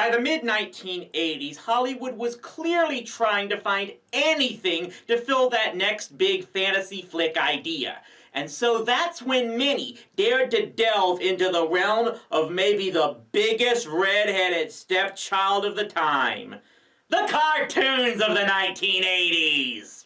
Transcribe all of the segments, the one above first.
By the mid-1980s, Hollywood was clearly trying to find anything to fill that next big fantasy flick idea. And so that's when many dared to delve into the realm of maybe the biggest red-headed stepchild of the time. The cartoons of the 1980s!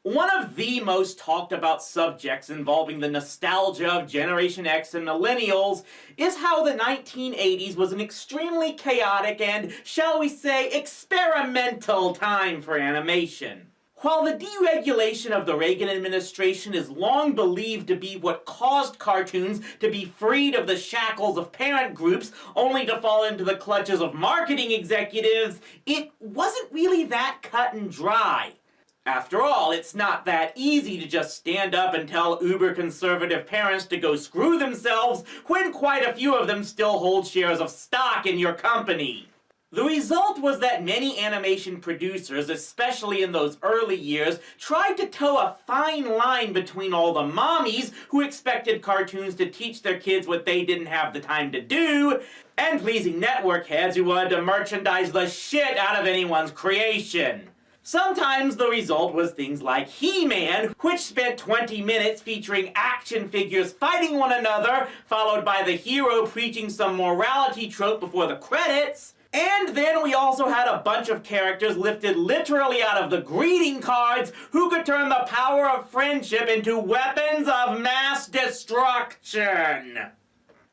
One of the most talked about subjects involving the nostalgia of Generation X and millennials is how the 1980s was an extremely chaotic and, shall we say, experimental time for animation. While the deregulation of the Reagan administration is long believed to be what caused cartoons to be freed of the shackles of parent groups only to fall into the clutches of marketing executives, it wasn't really that cut and dry. After all, it's not that easy to just stand up and tell uber-conservative parents to go screw themselves when quite a few of them still hold shares of stock in your company. The result was that many animation producers, especially in those early years, tried to toe a fine line between all the mommies who expected cartoons to teach their kids what they didn't have the time to do, and pleasing network heads who wanted to merchandise the shit out of anyone's creation. Sometimes the result was things like He-Man, which spent 20 minutes featuring action figures fighting one another, followed by the hero preaching some morality trope before the credits. And then we also had a bunch of characters lifted literally out of the greeting cards who could turn the power of friendship into weapons of mass destruction.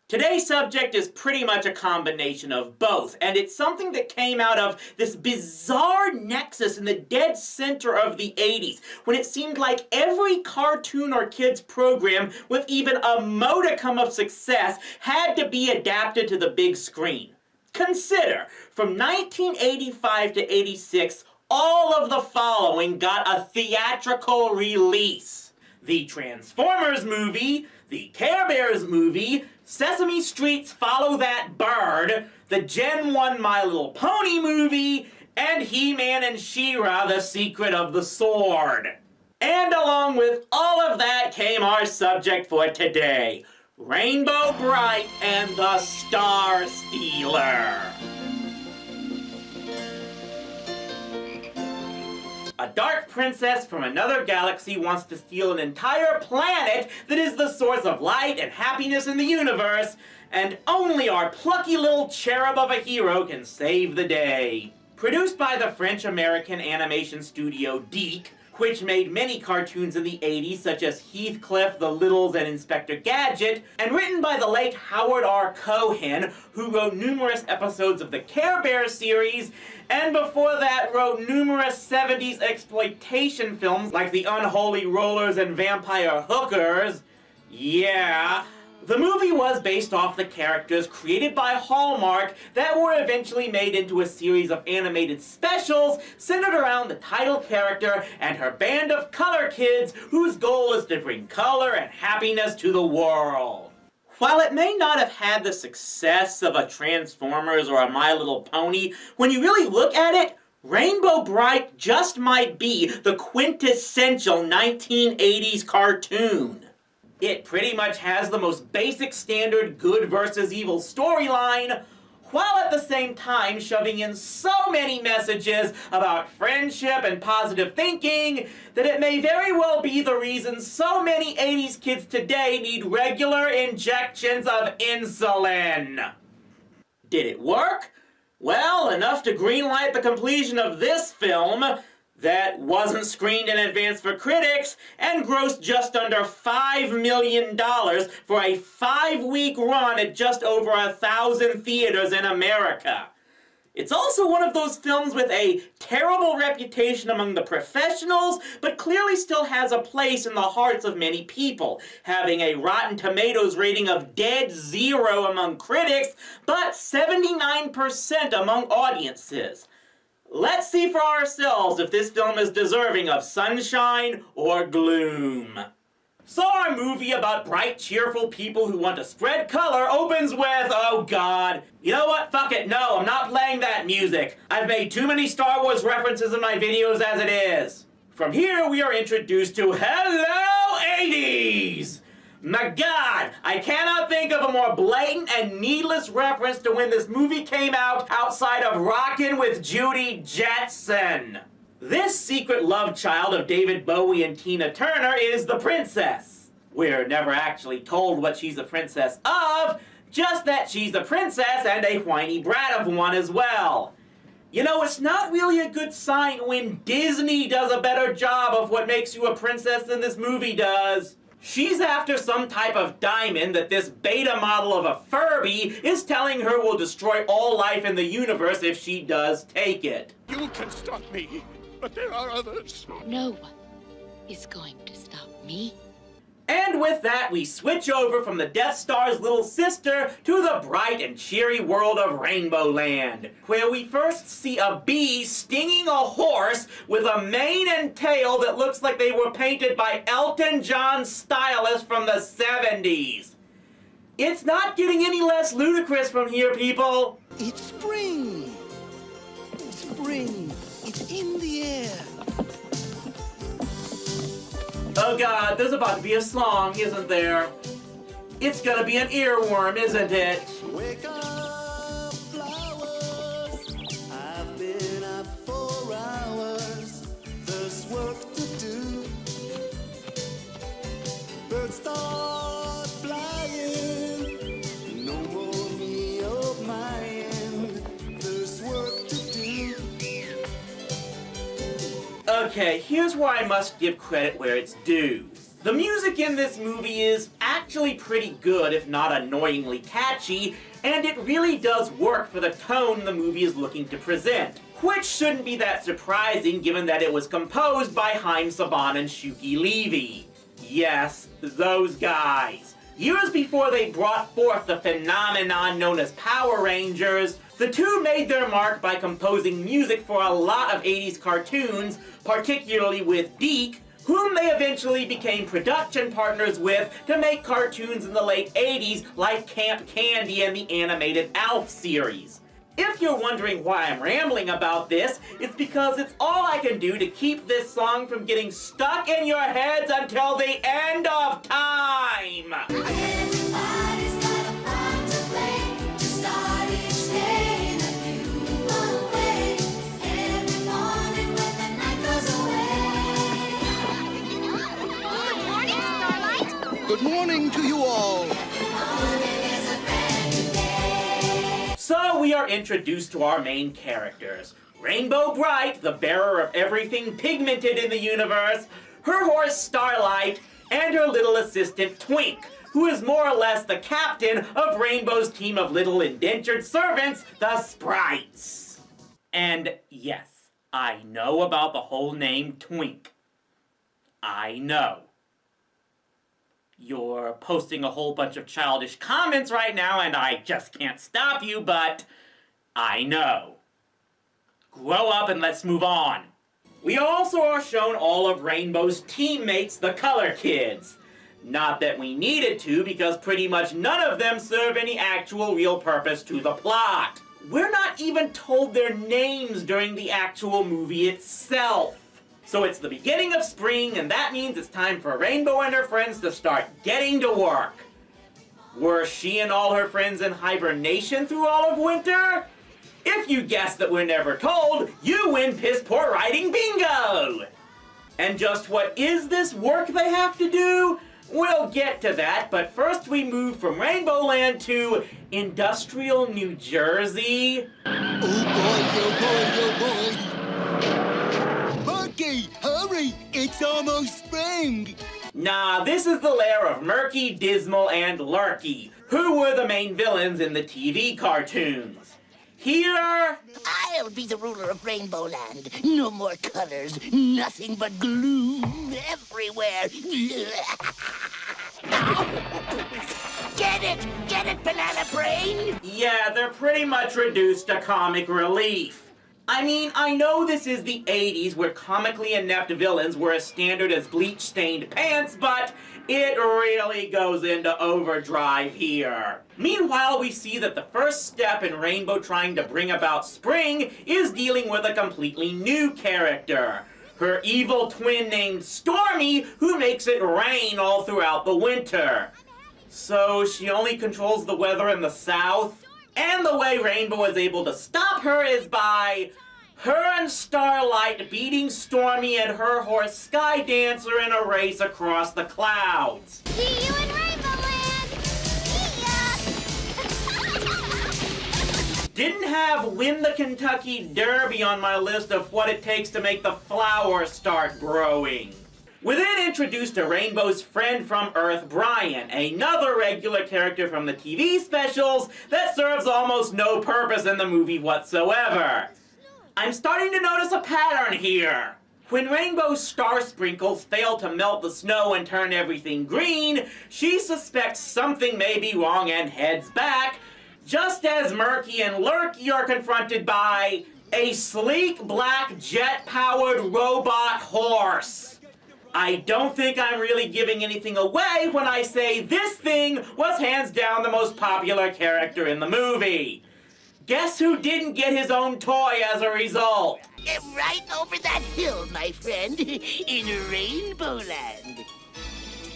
Today's subject is pretty much a combination of both, and it's something that came out of this bizarre nexus in the dead center of the 80s, when it seemed like every cartoon or kids program with even a modicum of success had to be adapted to the big screen. Consider, from 1985 to 86, all of the following got a theatrical release. The Transformers movie, the Care Bears movie, Sesame Street's Follow That Bird, the Gen 1 My Little Pony movie, and He-Man and She-Ra, The Secret of the Sword. And along with all of that came our subject for today, Rainbow Brite and the Star Stealer. A dark princess from another galaxy wants to steal an entire planet that is the source of light and happiness in the universe, and only our plucky little cherub of a hero can save the day. Produced by the French-American animation studio DiC, which made many cartoons in the 80s such as Heathcliff, The Littles, and Inspector Gadget, and written by the late Howard R. Cohen, who wrote numerous episodes of the Care Bears series, and before that wrote numerous 70s exploitation films like The Unholy Rollers and Vampire Hookers. Yeah. The movie was based off the characters created by Hallmark that were eventually made into a series of animated specials centered around the title character and her band of color kids whose goal is to bring color and happiness to the world. While it may not have had the success of a Transformers or a My Little Pony, when you really look at it, Rainbow Brite just might be the quintessential 1980s cartoon. It pretty much has the most basic standard good versus evil storyline, while at the same time shoving in so many messages about friendship and positive thinking that it may very well be the reason so many 80s kids today need regular injections of insulin. Did it work? Well, enough to greenlight the completion of this film that wasn't screened in advance for critics and grossed just under $5 million for a 5-week run at just over 1,000 theaters in America. It's also one of those films with a terrible reputation among the professionals, but clearly still has a place in the hearts of many people, having a Rotten Tomatoes rating of dead zero among critics, but 79% among audiences. Let's see for ourselves if this film is deserving of sunshine or gloom. So our movie about bright, cheerful people who want to spread color opens with, oh god, you know what, fuck it, no, I'm not playing that music. I've made too many Star Wars references in my videos as it is. From here we are introduced to Hello 80s! My god, God! I cannot think of a more blatant and needless reference to when this movie came out outside of Rockin' with Judy Jetson. This secret love child of David Bowie and Tina Turner is the princess. We're never actually told what she's a princess of, just that she's a princess and a whiny brat of one as well. You know, it's not really a good sign when Disney does a better job of what makes you a princess than this movie does. She's after some type of diamond that this beta model of a Furby is telling her will destroy all life in the universe if she does take it. You can stop me, but there are others. No one is going to stop me. And with that, we switch over from the Death Star's little sister to the bright and cheery world of Rainbow Land, where we first see a bee stinging a horse with a mane and tail that looks like they were painted by Elton John's stylist from the 70s. It's not getting any less ludicrous from here, people. It's spring. Spring. It's in the air. Oh God, there's about to be a song, isn't there? It's gonna be an earworm, isn't it? Wake up, flowers. I've been up for hours. There's work to do. Birds start flying. No more me of my end. There's work to do. Okay, here's where I must give credit where it's due. The music in this movie is actually pretty good, if not annoyingly catchy, and it really does work for the tone the movie is looking to present. Which shouldn't be that surprising given that it was composed by Haim Saban and Shuki Levy. Yes, those guys. Years before they brought forth the phenomenon known as Power Rangers, the two made their mark by composing music for a lot of 80s cartoons, particularly with Deke, whom they eventually became production partners with to make cartoons in the late 80s like Camp Candy and the animated ALF series. If you're wondering why I'm rambling about this, it's because it's all I can do to keep this song from getting stuck in your heads until the end of time! Everybody's got a part to play to start each day in a beautiful way. Every morning when the night goes away. Good morning, Starlight. Good morning to you all. Morning is a brand new day. So we are introduced to our main characters. Rainbow Brite, the bearer of everything pigmented in the universe, her horse Starlight, and her little assistant Twink, who is more or less the captain of Rainbow's team of little indentured servants, the Sprites. And yes, I know about the whole name Twink. I know. You're posting a whole bunch of childish comments right now, and I just can't stop you, but I know. Grow up and let's move on. We also are shown all of Rainbow's teammates, the Color Kids. Not that we needed to, because pretty much none of them serve any actual real purpose to the plot. We're not even told their names during the actual movie itself. So it's the beginning of spring, and that means it's time for Rainbow and her friends to start getting to work. Were she and all her friends in hibernation through all of winter? If you guess that we're never told, you win piss poor writing bingo! And just what is this work they have to do? We'll get to that, but first we move from Rainbow Land to industrial New Jersey. Oh boy, Murky, hurry! It's almost spring! Nah, this is the lair of Murky, Dismal, and Lurky, who were the main villains in the TV cartoons. Here... I'll be the ruler of Rainbow Land. No more colors, nothing but gloom everywhere. Get it, banana brain? Yeah, they're pretty much reduced to comic relief. I mean, I know this is the 80s where comically inept villains were as standard as bleach-stained pants, but it really goes into overdrive here. Meanwhile, we see that the first step in Rainbow trying to bring about spring is dealing with a completely new character. Her evil twin named Stormy, who makes it rain all throughout the winter. So she only controls the weather in the south? And the way Rainbow is able to stop her is by her and Starlight beating Stormy and her horse Sky Dancer in a race across the clouds. See you in Rainbow Land! See ya! Didn't have Win the Kentucky Derby on my list of what it takes to make the flowers start growing. We then introduced to Rainbow's friend from Earth, Brian, another regular character from the TV specials that serves almost no purpose in the movie whatsoever. I'm starting to notice a pattern here. When Rainbow's star sprinkles fail to melt the snow and turn everything green, she suspects something may be wrong and heads back, just as Murky and Lurky are confronted by a sleek black jet-powered robot horse. I don't think I'm really giving anything away when I say this thing was hands down the most popular character in the movie. Guess who didn't get his own toy as a result? Right over that hill, my friend, in Rainbow Land.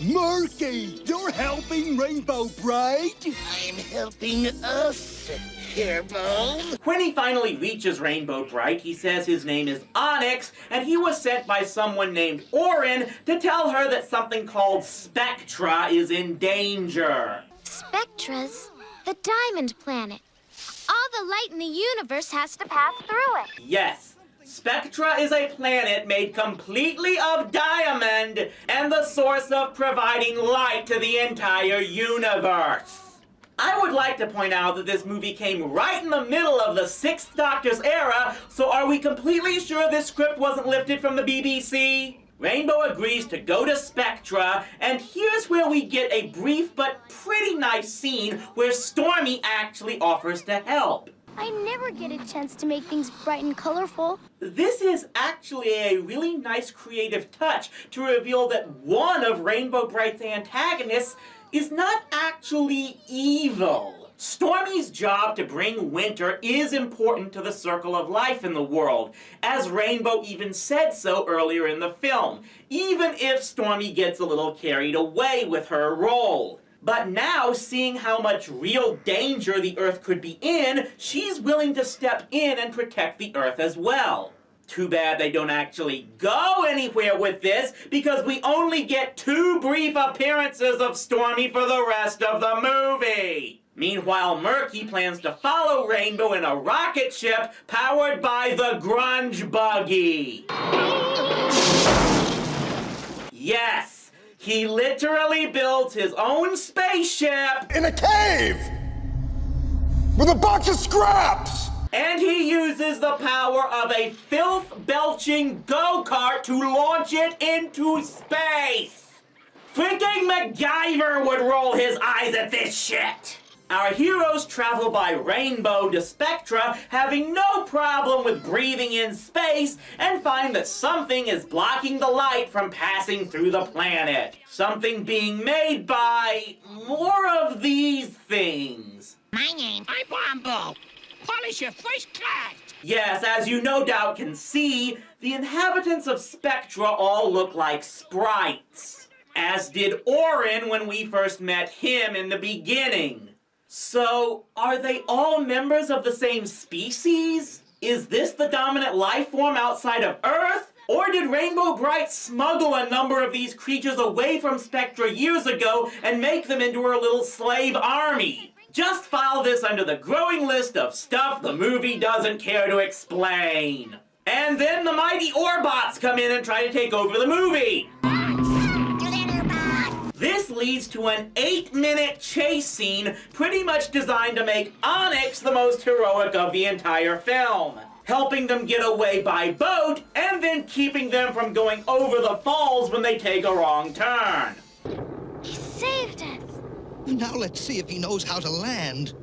Murky, you're helping Rainbow Brite? I'm helping us, Herbo. When he finally reaches Rainbow Brite, he says his name is Onyx, and he was sent by someone named Orin to tell her that something called Spectra is in danger. Spectra's the diamond planet. All the light in the universe has to pass through it. Yes, Spectra is a planet made completely of diamond and the source of providing light to the entire universe. I would like to point out that this movie came right in the middle of the Sixth Doctor's era, so are we completely sure this script wasn't lifted from the BBC? Rainbow agrees to go to Spectra, and here's where we get a brief but pretty nice scene where Stormy actually offers to help. I never get a chance to make things bright and colorful. This is actually a really nice creative touch to reveal that one of Rainbow Brite's antagonists is not actually evil. Stormy's job to bring winter is important to the circle of life in the world, as Rainbow even said so earlier in the film, even if Stormy gets a little carried away with her role. But now, seeing how much real danger the Earth could be in, she's willing to step in and protect the Earth as well. Too bad they don't actually go anywhere with this, because we only get 2 brief appearances of Stormy for the rest of the movie. Meanwhile, Murky plans to follow Rainbow in a rocket ship powered by the Grunge Buggy. Yes! He literally builds his own spaceship In a cave! With a box of scraps! and he uses the power of a filth-belching go-kart to launch it into space. Freaking MacGyver would roll his eyes at this shit. Our heroes travel by Rainbow to Spectra, having no problem with breathing in space, and find that something is blocking the light from passing through the planet. Something being made by more of these things. My name, I'm Bombo. Polish your first class. Yes, as you no doubt can see, the inhabitants of Spectra all look like sprites. As did Orin when we first met him in the beginning. So, are they all members of the same species? Is this the dominant life form outside of Earth? Or did Rainbow Brite smuggle a number of these creatures away from Spectra years ago and make them into her little slave army? Just file this under the growing list of stuff the movie doesn't care to explain. And then the mighty Orbots come in and try to take over the movie. This leads to an 8-minute chase scene pretty much designed to make Onyx the most heroic of the entire film, helping them get away by boat and then keeping them from going over the falls when they take a wrong turn. He saved us. Now let's see if he knows how to land.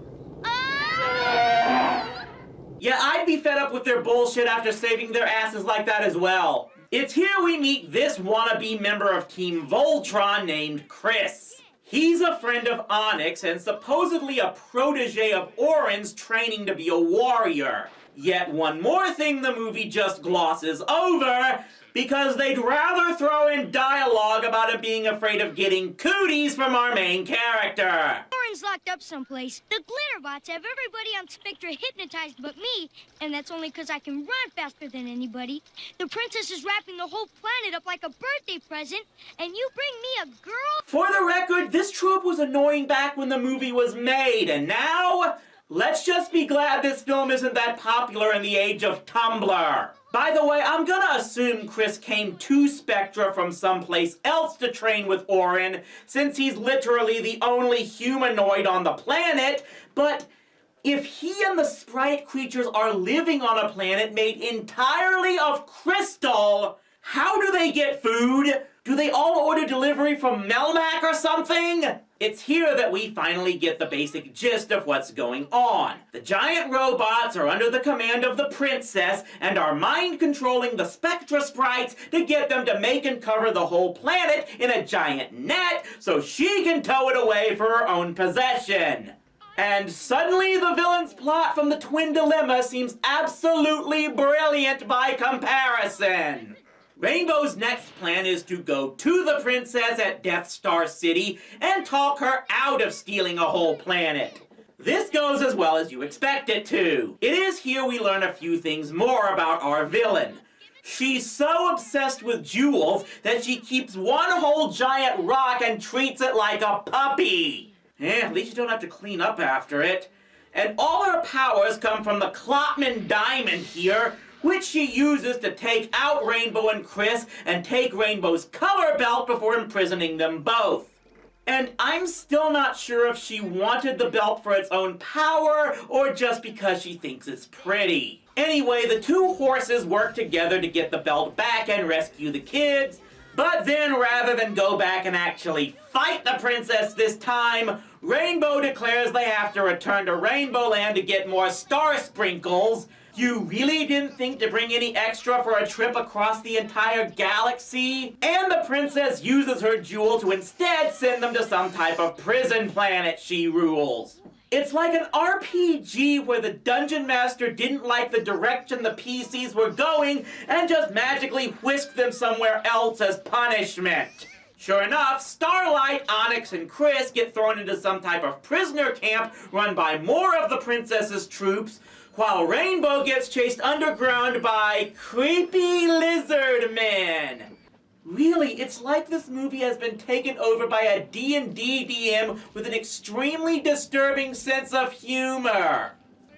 Yeah, I'd be fed up with their bullshit after saving their asses like that as well. It's here we meet this wannabe member of Team Voltron named Chris. He's a friend of Onyx and supposedly a protege of Orin's training to be a warrior. Yet one more thing the movie just glosses over, because they'd rather throw in dialogue about him being afraid of getting cooties from our main character. Orin's locked up someplace. The Glitterbots have everybody on Spectra hypnotized but me, and that's only because I can run faster than anybody. The princess is wrapping the whole planet up like a birthday present, and you bring me a girl? For the record, this trope was annoying back when the movie was made, and now, let's just be glad this film isn't that popular in the age of Tumblr. By the way, I'm gonna assume Chris came to Spectra from someplace else to train with Orin, since he's literally the only humanoid on the planet, but if he and the sprite creatures are living on a planet made entirely of crystal, how do they get food? Do they all order delivery from Melmac or something? It's here that we finally get the basic gist of what's going on. The giant robots are under the command of the princess and are mind-controlling the Spectra sprites to get them to make and cover the whole planet in a giant net so she can tow it away for her own possession. And suddenly the villain's plot from the Twin Dilemma seems absolutely brilliant by comparison. Rainbow's next plan is to go to the princess at Death Star City and talk her out of stealing a whole planet. This goes as well as you expect it to. It is here we learn a few things more about our villain. She's so obsessed with jewels that she keeps one whole giant rock and treats it like a puppy. At least you don't have to clean up after it. And all her powers come from the Klotman diamond here, which she uses to take out Rainbow and Chris and take Rainbow's color belt before imprisoning them both. And I'm still not sure if she wanted the belt for its own power or just because she thinks it's pretty. Anyway, the two horses work together to get the belt back and rescue the kids, but then rather than go back and actually fight the princess this time, Rainbow declares they have to return to Rainbow Land to get more star sprinkles. You really didn't think to bring any extra for a trip across the entire galaxy? And the princess uses her jewel to instead send them to some type of prison planet she rules. It's like an RPG where the dungeon master didn't like the direction the PCs were going and just magically whisked them somewhere else as punishment. Sure enough, Starlight, Onyx, and Chris get thrown into some type of prisoner camp run by more of the princess's troops, while Rainbow gets chased underground by creepy lizard men. Really, it's like this movie has been taken over by a D&D DM with an extremely disturbing sense of humor.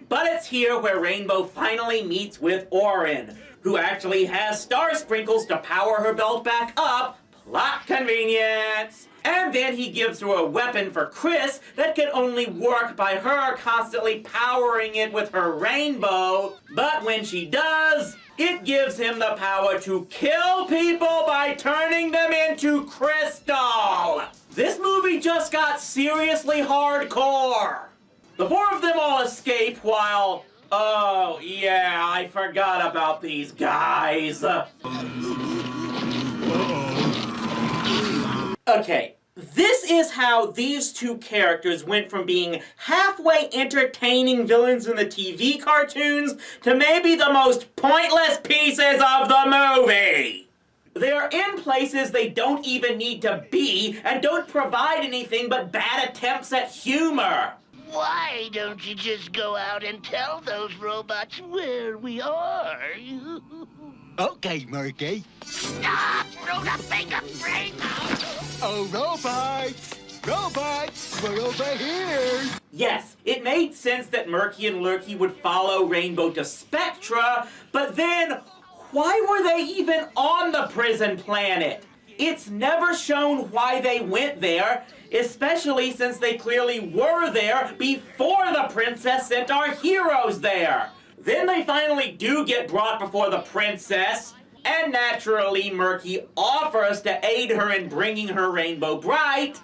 But it's here where Rainbow finally meets with Orin, who actually has star sprinkles to power her belt back up. Plot convenience! And then he gives her a weapon for Chris that can only work by her constantly powering it with her rainbow. But when she does, it gives him the power to kill people by turning them into crystal. This movie just got seriously hardcore. The four of them all escape while... Oh, yeah, I forgot about these guys. Okay, this is how these two characters went from being halfway entertaining villains in the TV cartoons to maybe the most pointless pieces of the movie. They're in places they don't even need to be and don't provide anything but bad attempts at humor. Why don't you just go out and tell those robots where we are? Okay, Murky. Stop! Throw the finger brain out! Oh, robots! Robots! We're over here! Yes, it made sense that Murky and Lurky would follow Rainbow to Spectra, but then, why were they even on the prison planet? It's never shown why they went there, especially since they clearly were there before the princess sent our heroes there. Then they finally do get brought before the princess, and naturally Murky offers to aid her in bringing her rainbow Brite,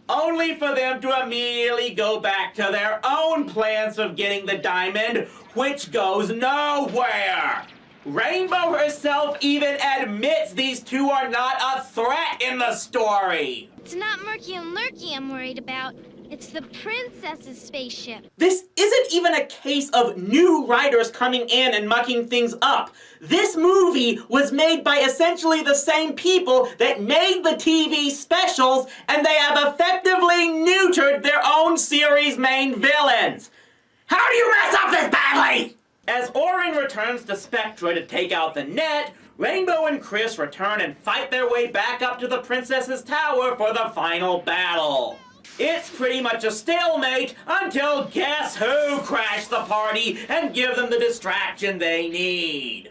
only for them to immediately go back to their own plans of getting the diamond, which goes nowhere. Rainbow herself even admits these two are not a threat in the story. It's not Murky and Lurky I'm worried about. It's the princess's spaceship. This isn't even a case of new writers coming in and mucking things up. This movie was made by essentially the same people that made the TV specials, and they have effectively neutered their own series' main villains. How do you mess up this badly? As Orin returns to Spectra to take out the net, Rainbow and Chris return and fight their way back up to the princess's tower for the final battle. It's pretty much a stalemate until guess who crashed the party and give them the distraction they need.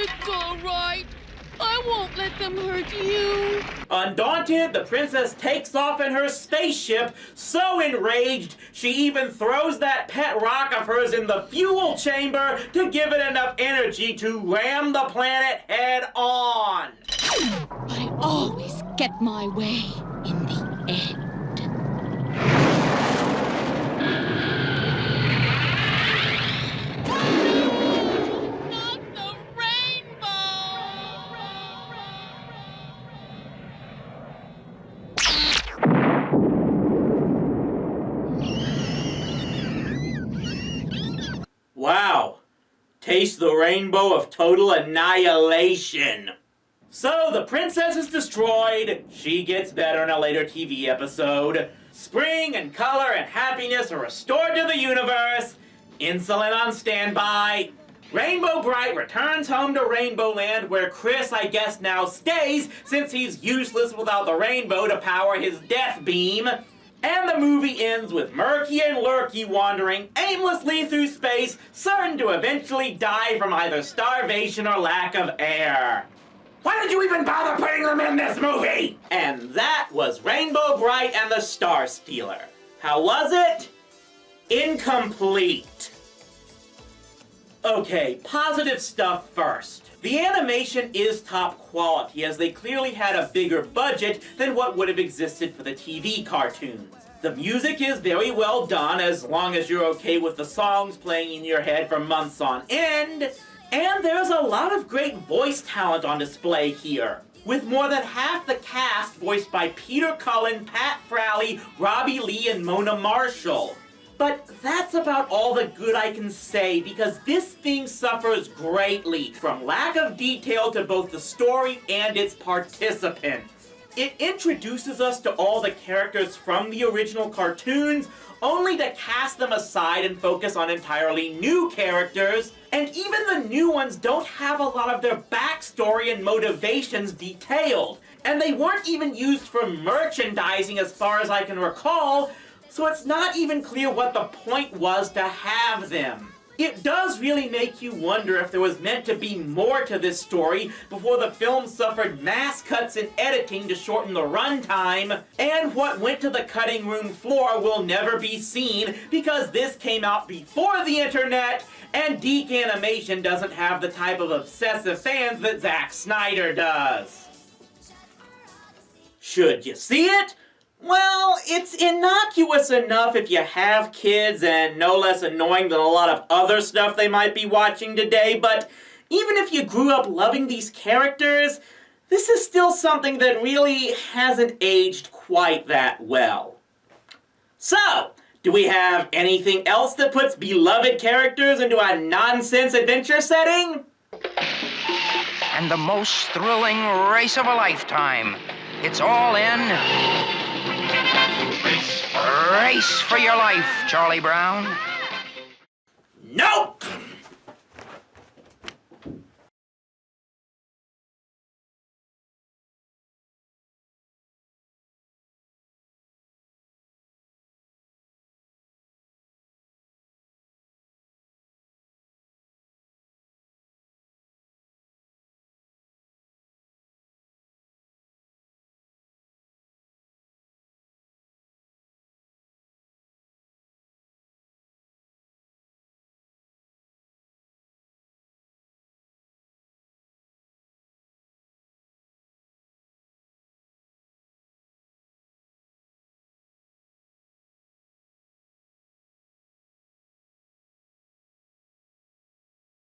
It's all right. I won't let them hurt you. Undaunted, the princess takes off in her spaceship, so enraged she even throws that pet rock of hers in the fuel chamber to give it enough energy to ram the planet head on. I always get my way in the end. Not the rainbow! Wow. Taste the rainbow of total annihilation. So the princess is destroyed. She gets better in a later TV episode. Spring and color and happiness are restored to the universe. Insulin on standby. Rainbow Brite returns home to Rainbow Land, where Chris, I guess, now stays since he's useless without the rainbow to power his death beam. And the movie ends with Murky and Lurky wandering aimlessly through space, certain to eventually die from either starvation or lack of air. Why did you even bother putting them in this movie? And that was Rainbow Brite and the Star Stealer. How was it? Incomplete. Okay, positive stuff first. The animation is top quality, as they clearly had a bigger budget than what would have existed for the TV cartoons. The music is very well done, as long as you're okay with the songs playing in your head for months on end. And there's a lot of great voice talent on display here, with more than half the cast voiced by Peter Cullen, Pat Fraley, Robbie Lee, and Mona Marshall. But that's about all the good I can say, because this thing suffers greatly from lack of detail to both the story and its participants. It introduces us to all the characters from the original cartoons, only to cast them aside and focus on entirely new characters, and even the new ones don't have a lot of their backstory and motivations detailed, and they weren't even used for merchandising as far as I can recall, so it's not even clear what the point was to have them. It does really make you wonder if there was meant to be more to this story before the film suffered mass cuts in editing to shorten the runtime, and what went to the cutting room floor will never be seen because this came out before the internet, and Deke Animation doesn't have the type of obsessive fans that Zack Snyder does. Should you see it? Well, it's innocuous enough if you have kids and no less annoying than a lot of other stuff they might be watching today, but even if you grew up loving these characters, this is still something that really hasn't aged quite that well. So, do we have anything else that puts beloved characters into a nonsense adventure setting? And the most thrilling race of a lifetime. It's all in... Race for your life, Charlie Brown. Nope!